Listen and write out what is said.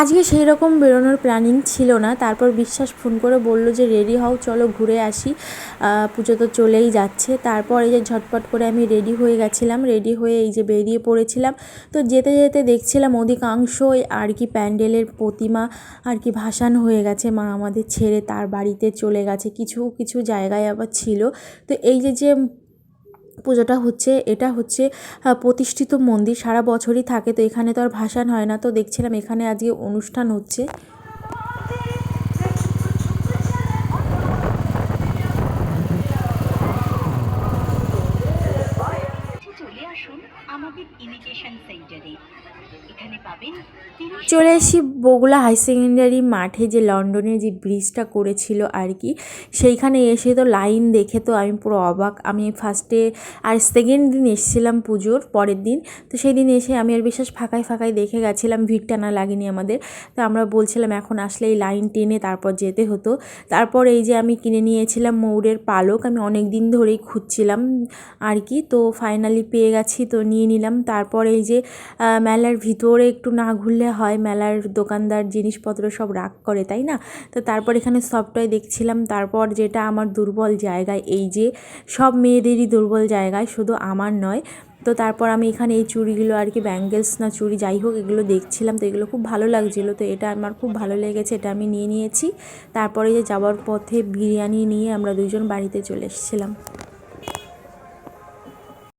আজকে সেই রকম বেরোনোর প্ল্যানিং ছিল না। তারপর বিশ্বাস ফোন করে বলল যে রেডি হও, চলো ঘুরে আসি, পুজো তো চলেই যাচ্ছে। তারপর এই যে ঝটপট করে আমি রেডি হয়ে গেছিলাম, রেডি হয়ে এই যে বেরিয়ে পড়েছিলাম। তো যেতে যেতে দেখছিলাম অধিকাংশই আর কি প্যান্ডেলের প্রতিমা আর কি ভাসান হয়ে গেছে, মা আমাদের ছেড়ে তার বাড়িতে চলে গেছে। কিছু কিছু জায়গায় আবার ছিল। তো এই যে পুজোটা হচ্ছে, এটা হচ্ছে প্রতিষ্ঠিত মন্দির, সারা বছরই থাকে। তো এখানে তো আর ভাসান হয় না। তো দেখছিলাম এখানে আজকে অনুষ্ঠান হচ্ছে। চলে আসুন আমাদের ইমিটেশন সেন্টারে। এখানে পাবেন চলে এসি বগুড়া হাই সেকেন্ডারি মাঠে, যে লন্ডনে যে ব্রিজটা করেছিল আর কি, সেইখানে এসে তো লাইন দেখে তো আমি পুরো অবাক। আমি ফার্স্টে আর সেকেন্ড দিন এসেছিলাম পুজোর পরের দিন। তো সেই দিন এসে আমি আর বিশেষ ফাঁকায় ফাঁকায় দেখে গেছিলাম, ভিড় টানা লাগেনি আমাদের। তো আমরা বলছিলাম এখন আসলে এই লাইন টেনে তারপর যেতে হতো। তারপর এই যে আমি কিনে নিয়েছিলাম ময়ূরের পালক, আমি অনেক দিন ধরেই খুঁজছিলাম আর কি। তো ফাইনালি পেয়ে গেছি, তো নিয়ে নিলাম। তারপর এই যে মেলার ভিতরে একটু না ঘুরলে হয়, মেলার দোকানদার জিনিসপত্র সব রাগ করে, তাই না? তো তারপর এখানে সবটাই দেখছিলাম। তারপর যেটা আমার দুর্বল জায়গায়, এই যে সব মেয়েদেরই দুর্বল জায়গায়, শুধু আমার নয়। তো তারপর আমি এখানে এই চুড়িগুলো আর কি, ব্যাঙ্গেলস না চুড়ি যাই হোক, এগুলো দেখছিলাম। তো এগুলো খুব ভালো লাগছিলো, তো এটা আমার খুব ভালো লেগেছে, এটা আমি নিয়ে নিয়েছি। তারপরে যে যাওয়ার পথে বিরিয়ানি নিয়ে আমরা দুজন বাড়িতে চলে এসেছিলাম।